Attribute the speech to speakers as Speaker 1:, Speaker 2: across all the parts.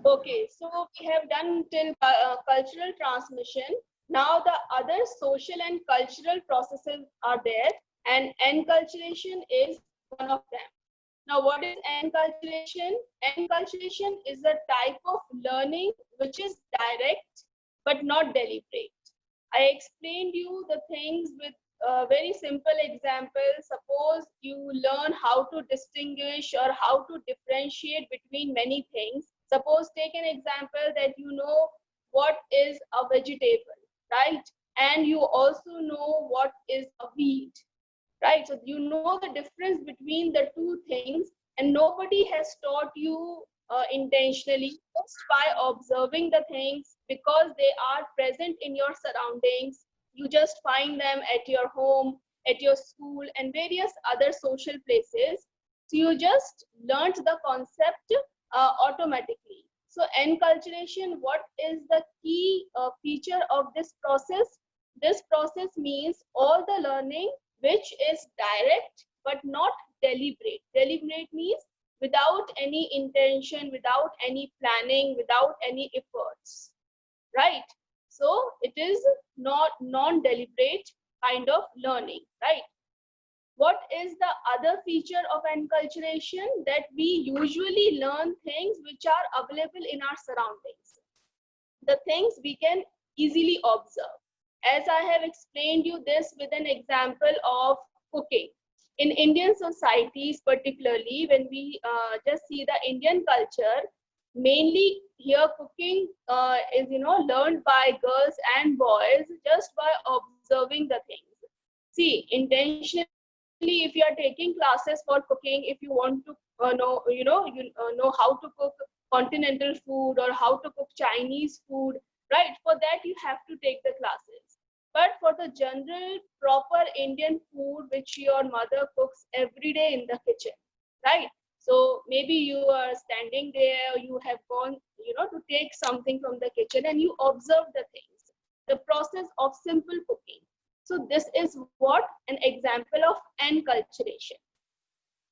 Speaker 1: Okay, so we have done till cultural transmission. Now the other social and cultural processes are there, and enculturation is one of them. Now, what is enculturation? Enculturation is a type of learning which is direct but not deliberate. I explained you the things with a very simple example. Suppose you learn how to distinguish or how to differentiate between many things. Suppose take an example that you know what is a vegetable, right? And you also know what is a weed, right? So you know the difference between the two things, and nobody has taught you intentionally, just by observing the things because they are present in your surroundings. You just find them at your home, at your school, and various other social places. So you just learned the concept automatically. So enculturation, what is the key feature of this process? This process means all the learning which is direct but not deliberate. Deliberate means without any intention, without any planning, without any efforts, right? So it is not non-deliberate kind of learning, right? What is the other feature of enculturation? That we usually learn things which are available in our surroundings, the things we can easily observe. As I have explained you this with an example of cooking. In Indian societies, particularly when we just see the Indian culture, mainly here cooking is learned by girls and boys just by observing the things. See, intentionally, if you are taking classes for cooking, if you want to know how to cook continental food or how to cook Chinese food, right? For that you have to take the classes. But for the general proper Indian food which your mother cooks every day in the kitchen, right? So maybe you are standing there, you have gone, to take something from the kitchen and you observe the things, the process of simple cooking. So this is what an example of enculturation,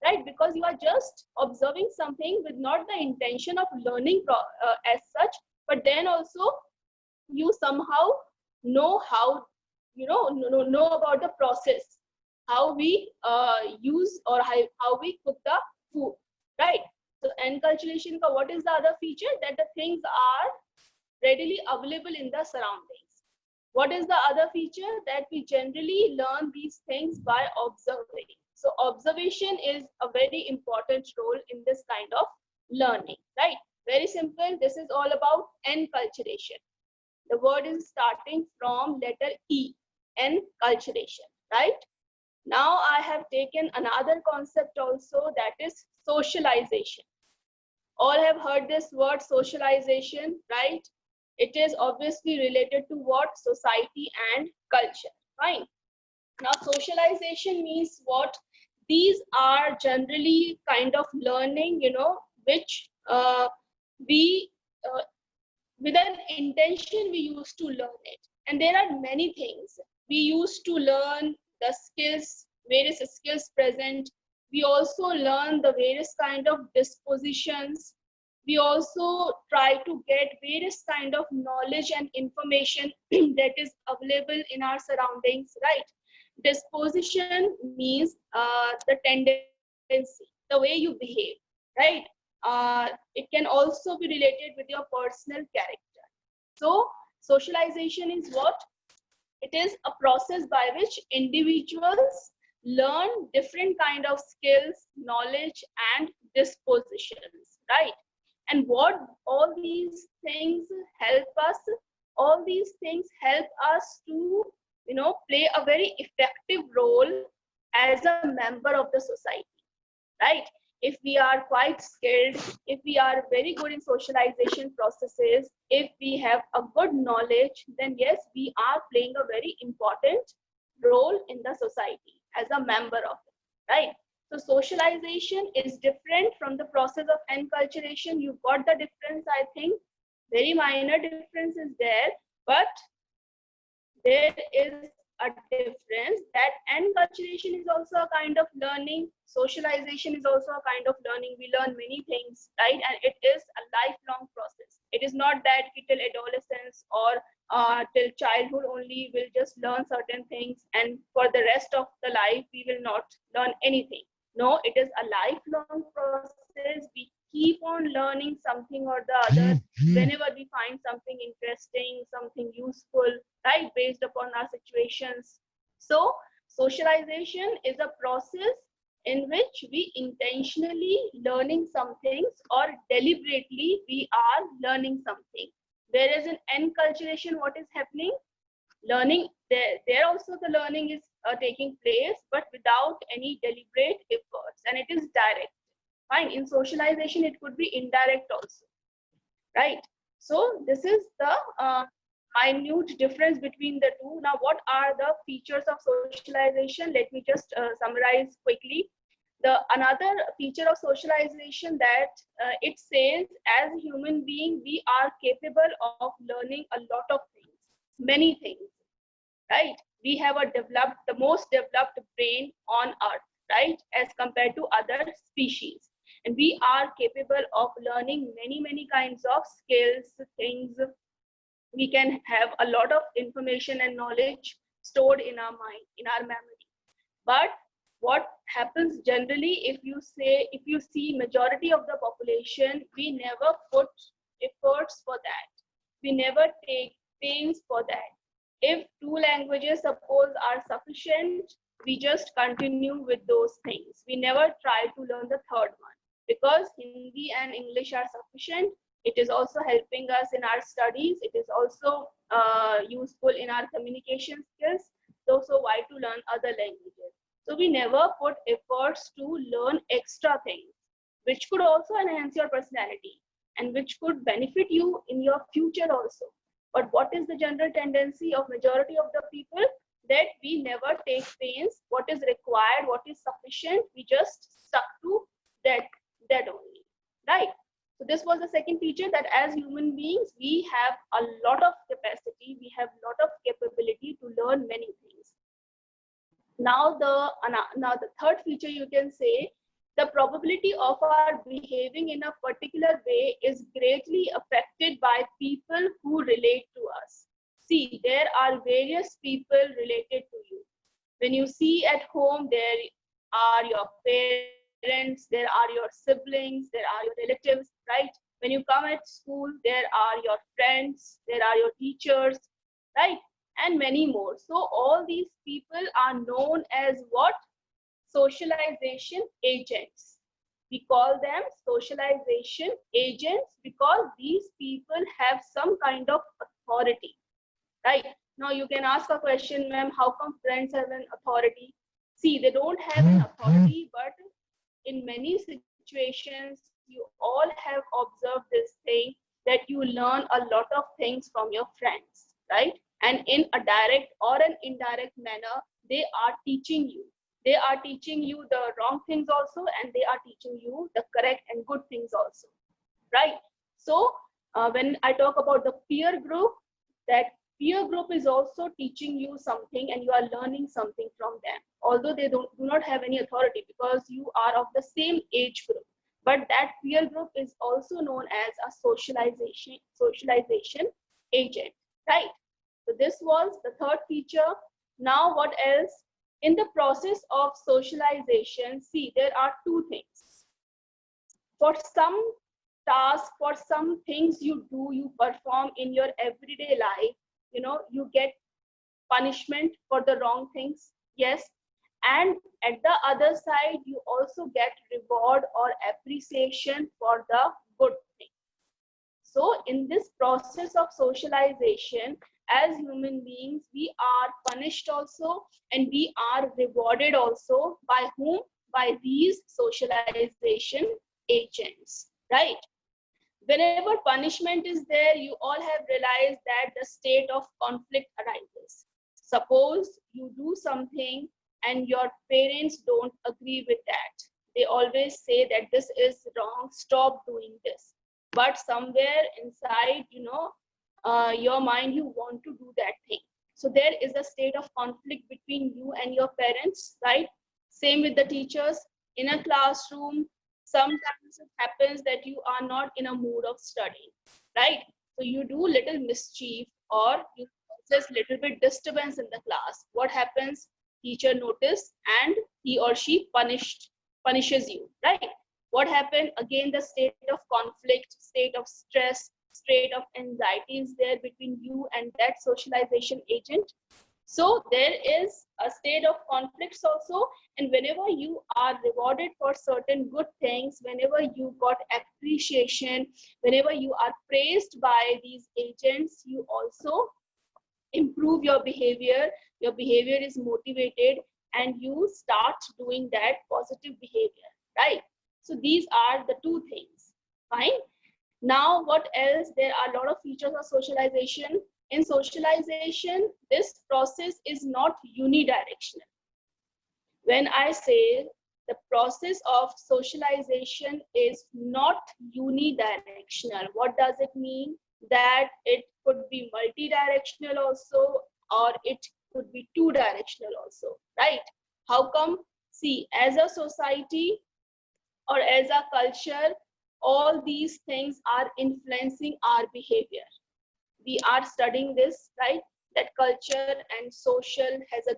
Speaker 1: right? Because you are just observing something with not the intention of learning as such, but then also you somehow know how, know about the process, how we use or how we cook the food, right? So enculturation, what is the other feature? That the things are readily available in the surroundings. What is the other feature? That we generally learn these things by observing. So observation is a very important role in this kind of learning, right? Very simple. This is all about enculturation. The word is starting from letter E, enculturation, right? Now I have taken another concept also, that is socialization. All have heard this word socialization, right? It is obviously related to what? Society and culture, fine. Now socialization means what? These are generally kind of learning, which we with an intention we used to learn it. And there are many things we used to learn, the skills, various skills present. We also learn the various kind of dispositions. We also try to get various kind of knowledge and information that is available in our surroundings, right? Disposition means the tendency, the way you behave, right? It can also be related with your personal character. So socialization is what? It is a process by which individuals learn different kind of skills, knowledge, and dispositions, right? And what all these things help us? All these things help us to, play a very effective role as a member of the society, right? If we are quite skilled, if we are very good in socialization processes, if we have a good knowledge, then yes, we are playing a very important role in the society as a member of it, right? So socialization is different from the process of enculturation. You got the difference, I think. Very minor difference is there, but there is a difference that enculturation is also a kind of learning. Socialization is also a kind of learning. We learn many things, right? And it is a lifelong process. It is not that till adolescence or till childhood only we'll just learn certain things, and for the rest of the life we will not learn anything. No, it is a lifelong process. We keep on learning something or the other whenever we find something interesting, something useful, right, based upon our situations. So socialization is a process in which we intentionally learning some things or deliberately we are learning something. Whereas in enculturation, what is happening? Learning, there also the learning is taking place, but without any deliberate efforts, and it is direct. Fine. In socialization, it could be indirect also, right? So this is the minute difference between the two. Now, what are the features of socialization? Let me just summarize quickly. The another feature of socialization that it says, as a human being, we are capable of learning a lot of things, many things, right? We have the most developed brain on earth, right, as compared to other species. And we are capable of learning many kinds of skills, things. We can have a lot of information and knowledge stored in our mind, in our memory. But what happens generally, if you see majority of the population, we never put efforts for that. We never take pains for that. If two languages suppose are sufficient, we just continue with those things. We never try to learn the third one, because Hindi and English are sufficient. It is also helping us in our studies. It is also useful in our communication skills. So why to learn other languages? So we never put efforts to learn extra things, which could also enhance your personality and which could benefit you in your future also. But what is the general tendency of majority of the people? That we never take pains. What is required, what is sufficient, we just stuck to that only, right? So this was the second feature, that as human beings, we have a lot of capacity, we have a lot of capability to learn many things. Now the third feature, you can say, the probability of our behaving in a particular way is greatly affected by people who relate to us. See, there are various people related to you. When you see at home, there are your parents, there are your siblings, there are your relatives, right? When you come at school, there are your friends, there are your teachers, right? And many more. So all these people are known as what? Socialization agents. We call them socialization agents because these people have some kind of authority, right? Now you can ask a question, ma'am, how come friends have an authority? See, they don't have an authority, but in many situations, you all have observed this thing, that you learn a lot of things from your friends, right? And in a direct or an indirect manner, they are teaching you. They are teaching you the wrong things also, and they are teaching you the correct and good things also, right? So when I talk about the peer group, that peer group is also teaching you something and you are learning something from them, although they do not have any authority because you are of the same age group. But that peer group is also known as a socialization agent, right? So this was the third feature. Now what else? In the process of socialization, see, there are two things. For some tasks, for some things you do, you perform in your everyday life, you get punishment for the wrong things, yes. And at the other side, you also get reward or appreciation for the good thing. So in this process of socialization, as human beings, we are punished also and we are rewarded also. By whom? By these socialization agents, right? Whenever punishment is there, you all have realized that the state of conflict arises. Suppose you do something and your parents don't agree with that. They always say that this is wrong, stop doing this. But somewhere inside, your mind, you want to do that thing. So there is a state of conflict between you and your parents, right? Same with the teachers. In a classroom, sometimes it happens that you are not in a mood of studying, right? So you do little mischief or you cause little bit disturbance in the class. What happens? Teacher notice and he or she punishes you, right? What happened? Again, the state of conflict, state of stress, state of anxiety is there between you and that socialization agent. So there is a state of conflicts also, and whenever you are rewarded for certain good things, whenever you got appreciation, whenever you are praised by these agents, you also improve your behavior is motivated, and you start doing that positive behavior, right? So these are the two things. Fine. Now what else? There are a lot of features of socialization. In socialization, this process is not unidirectional. When I say the process of socialization is not unidirectional, what does it mean? That it could be multidirectional also, or it could be two directional also, right? How come? See, as a society or as a culture, all these things are influencing our behavior. We are studying this, right? That culture and social has a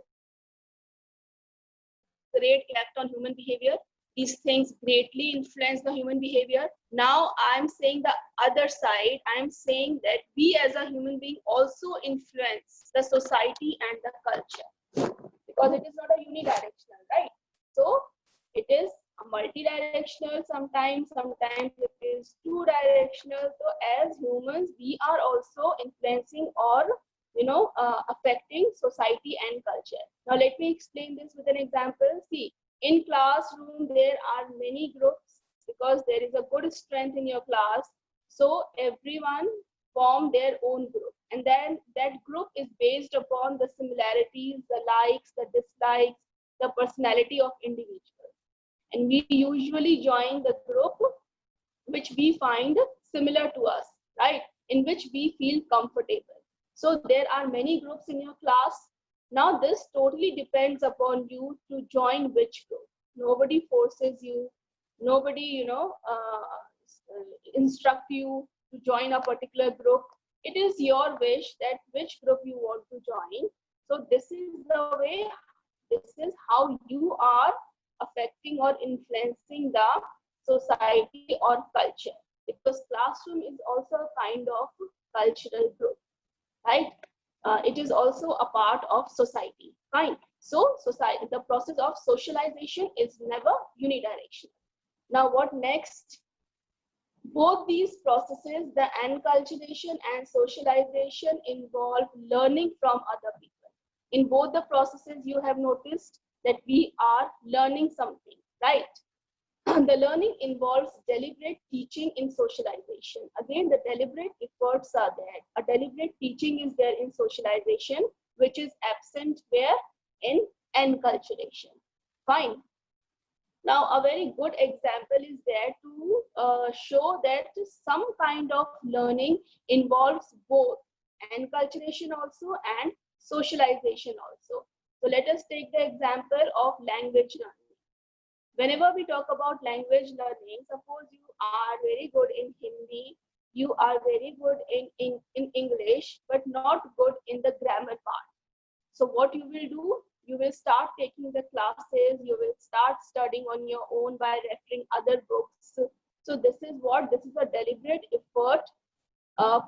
Speaker 1: great impact on human behavior. These things greatly influence the human behavior. Now I'm saying the other side. I'm saying that we as a human being also influence the society and the culture, because it is not a unidirectional, right? So it is a multi-directional sometimes it is two-directional. So as humans, we are also influencing or affecting society and culture. Now let me explain this with an example. See, in classroom there are many groups, because there is a good strength in your class. So everyone form their own group, and then that group is based upon the similarities, the likes, the dislikes, the personality of individuals, and we usually join the group which we find similar to us, right? In which we feel comfortable. So there are many groups in your class. Now this totally depends upon you to join which group. Nobody forces you. Nobody, instruct you to join a particular group. It is your wish that which group you want to join. So this is the way, this is how you are affecting or influencing the society or culture, because classroom is also a kind of cultural group, right? It is also a part of society. Fine. So society, the process of socialization is never unidirectional. Now what next? Both these processes, the enculturation and socialization, involve learning from other people. In both the processes, you have noticed that we are learning something, right? The learning involves deliberate teaching in socialization. Again, the deliberate efforts are there. A deliberate teaching is there in socialization, which is absent where? In enculturation. Fine. Now, a very good example is there to show that some kind of learning involves both enculturation also and socialization also. So let us take the example of language learning. Whenever we talk about language learning, suppose you are very good in Hindi, you are very good in English, but not good in the grammar part. So what you will do? You will start taking the classes, you will start studying on your own by referring other books. So this is what? This is a deliberate effort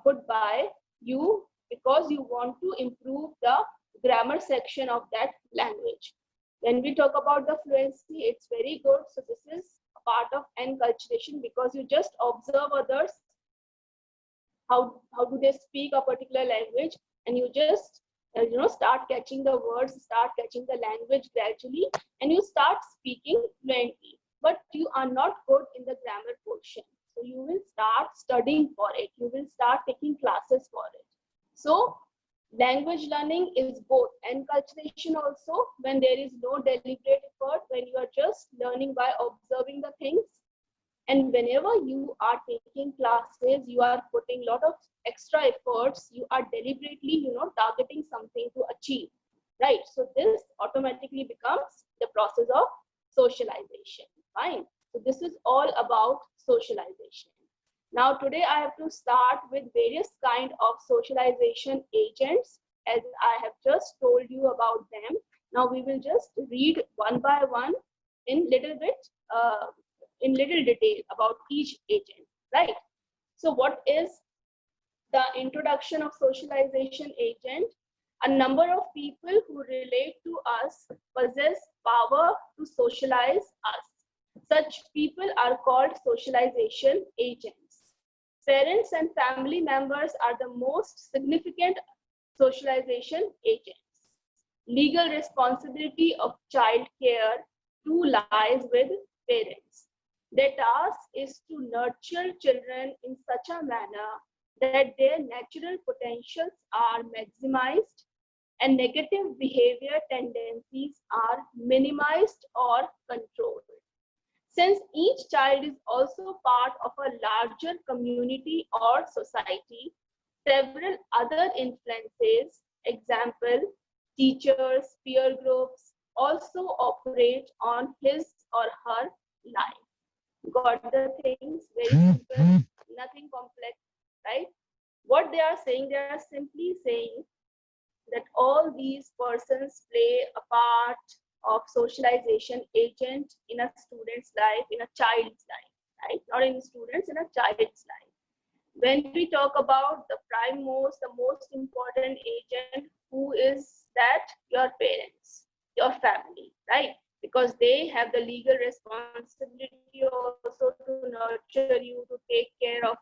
Speaker 1: put by you, because you want to improve the grammar section of that language. When we talk about the fluency, it's very good. So this is a part of enculturation, because you just observe others, how do they speak a particular language, and you just start catching the words, start catching the language gradually, and you start speaking fluently. But you are not good in the grammar portion, so you will start studying for it, you will start taking classes for it. So language learning is both enculturation also, when there is no deliberate effort, when you are just learning by observing the things. And whenever you are taking classes, you are putting a lot of extra efforts, you are deliberately, targeting something to achieve, right? So this automatically becomes the process of socialization. Fine. So this is all about socialization. Now today I have to start with various kind of socialization agents, as I have just told you about them. Now we will just read one by one in little bit, in little detail about each agent, right? So what is the introduction of socialization agent? A number of people who relate to us possess power to socialize us. Such people are called socialization agents. Parents and family members are the most significant socialization agents. Legal responsibility of child care too lies with parents. Their task is to nurture children in such a manner that their natural potentials are maximized and negative behavior tendencies are minimized or controlled. Since each child is also part of a larger community or society, several other influences, example, teachers, peer groups, also operate on his or her life. Got the things? Very simple, nothing complex, right? What they are simply saying that all these persons play a part of socialization agent in a student's life, in a child's life, right? Not in students, in a child's life. When we talk about the most important agent, who is that? Your parents, your family, right? Because they have the legal responsibility also to nurture you, to take care of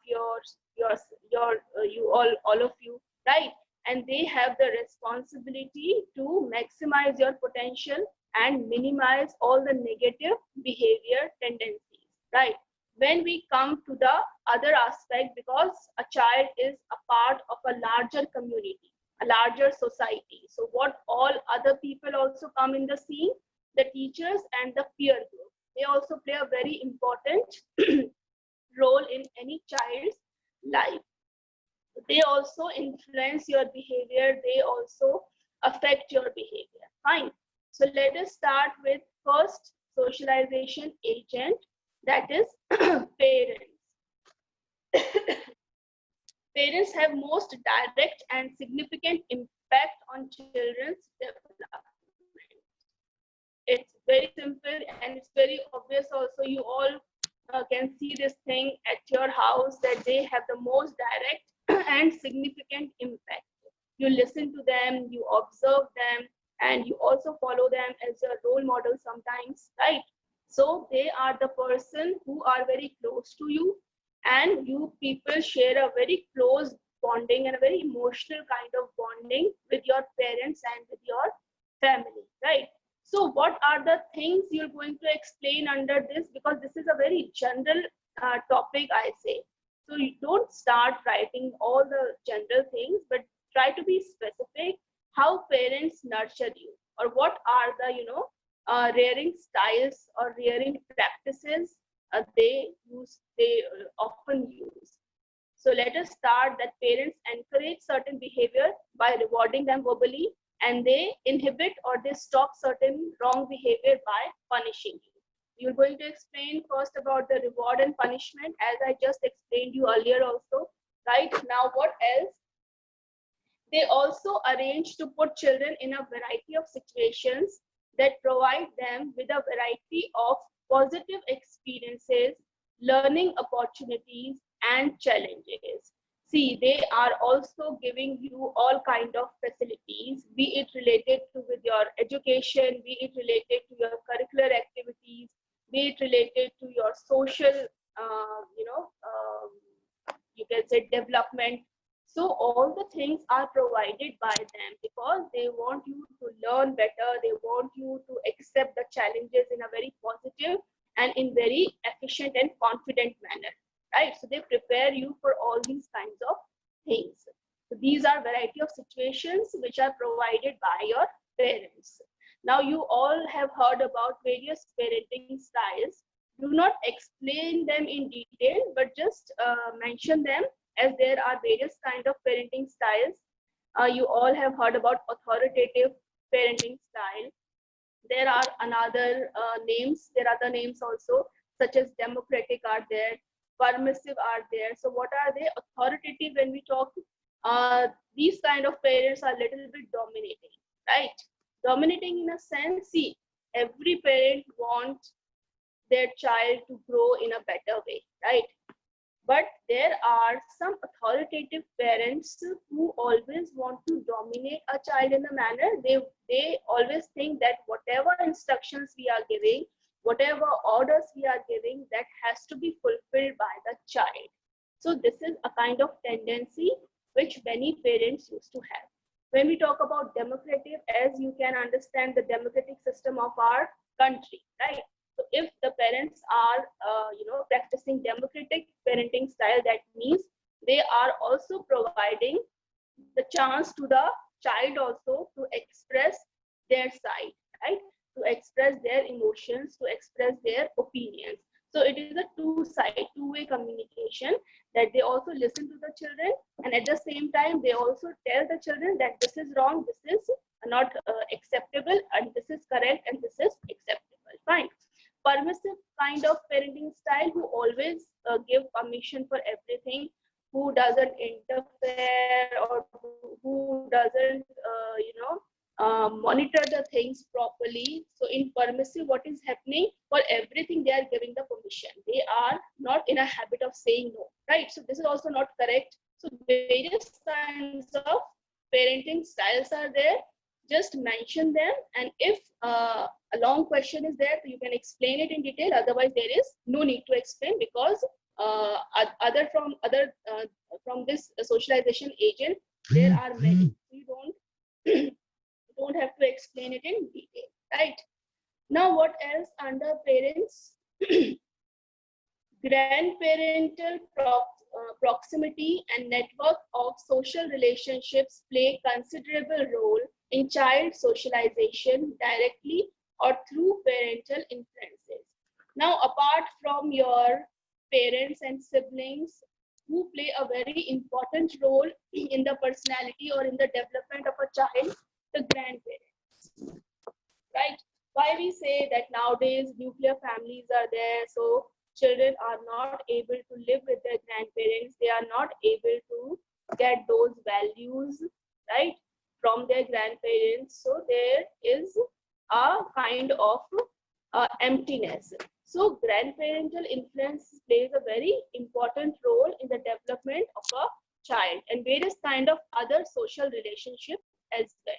Speaker 1: all of you, right? And they have the responsibility to maximize your potential and minimize all the negative behavior tendencies, right? When we come to the other aspect, because a child is a part of a larger community, a larger society, so what all other people also come in the scene? The teachers and the peer group, they also play a very important role in any child's life. They also influence your behavior, they also affect your behavior. Fine. So let us start with first socialization agent, that is parents. Parents have most direct and significant impact on children's development. It's very simple and it's very obvious also. You all can see this thing at your house, that they have the most direct and significant impact. You listen to them, you observe them, and you also follow them as your role model sometimes, right? So they are the person who are very close to you, and you people share a very close bonding and a very emotional kind of bonding with your parents and with your family, right? So what are the things you're going to explain under this? Because this is a very general topic, I say. So you don't start writing all the general things, but try to be specific how parents nurture you, or what are the, rearing styles or rearing practices they often use. So let us start that parents encourage certain behavior by rewarding them verbally, and they inhibit or they stop certain wrong behavior by punishing you. You're going to explain first about the reward and punishment, as I just explained you earlier also, right? Now what else? They also arrange to put children in a variety of situations that provide them with a variety of positive experiences, learning opportunities, and challenges. See, they are also giving you all kind of facilities, be it related to with your education, be it related to your curricular activities, be it related to your social, you can say development. So all the things are provided by them because they want you to learn better. They want you to accept the challenges in a very positive and in very efficient and confident manner, right? So they prepare you for all these kinds of things. So these are variety of situations which are provided by your parents. Now you all have heard about various parenting styles. Do not explain them in detail, but just mention them as there are various kind of parenting styles. You all have heard about authoritative parenting style. There are another names. There are other names also, such as democratic are there, permissive are there. So what are they? Authoritative, when we talk, these kind of parents are little bit dominating, right? Dominating in a sense, see, every parent wants their child to grow in a better way, right? But there are some authoritative parents who always want to dominate a child in a manner. They always think that whatever instructions we are giving, whatever orders we are giving, that has to be fulfilled by the child. So this is a kind of tendency which many parents used to have. When we talk about democratic, as you can understand the democratic system of our country, right? So if the parents are, practicing democratic parenting style, that means they are also providing the chance to the child also to express their side, right? To express their emotions, to express their opinions. So it is a two-way communication, that they also listen to the children, and at the same time they also tell the children that this is wrong, this is not acceptable, and this is correct, and this is acceptable. Fine. Permissive kind of parenting style, who always give permission for everything, who doesn't interfere, or who doesn't monitor the things properly. So in permissive, what is happening? For everything they are giving the permission. They are not in a habit of saying no, right? So this is also not correct. So various kinds of parenting styles are there. Just mention them, and if a long question is there, you can explain it in detail. Otherwise there is no need to explain, because from this socialization agent, there are many. You don't have to explain it in detail, right? Now what else under parents? Grandparental proximity and network of social relationships play considerable role in child socialization, directly or through parental influences. Now, apart from your parents and siblings, who play a very important role in the personality or in the development of a child? The grandparents, right? Why we say that nowadays nuclear families are there, so children are not able to live with their grandparents, they are not able to get those values, right, from their grandparents. So there is a kind of emptiness. So grandparental influence plays a very important role in the development of a child, and various kind of other social relationships as well.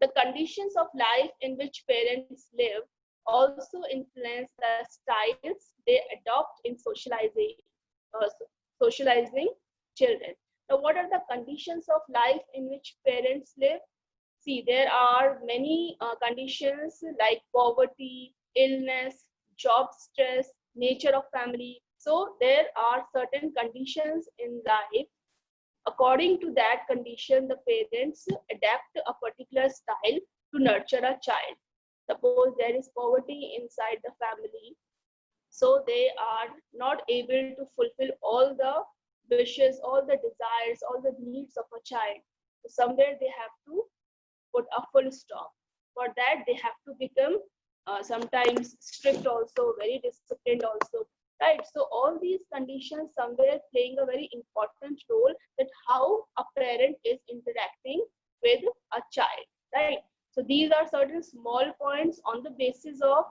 Speaker 1: The conditions of life in which parents live also influence the styles they adopt in socializing children. Now, what are the conditions of life in which parents live? See, there are many conditions like poverty, illness, job stress, nature of family. So there are certain conditions in life. According to that condition, the parents adapt a particular style to nurture a child. Suppose there is poverty inside the family, so they are not able to fulfill all the wishes, all the desires, all the needs of a child. So somewhere they have to put a full stop. For that, they have to become sometimes strict also, very disciplined also, right? So all these conditions somewhere playing a very important role, that how a parent is interacting with a child, right? So these are certain small points. On the basis of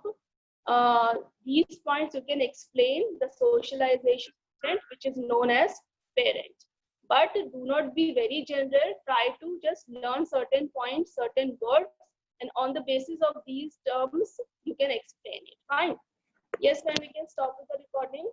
Speaker 1: these points, you can explain the socialization, which is known as parent. But do not be very general. Try to just learn certain points, certain words, and on the basis of these terms, you can explain it. Fine. Yes, ma'am, we can stop with the recording.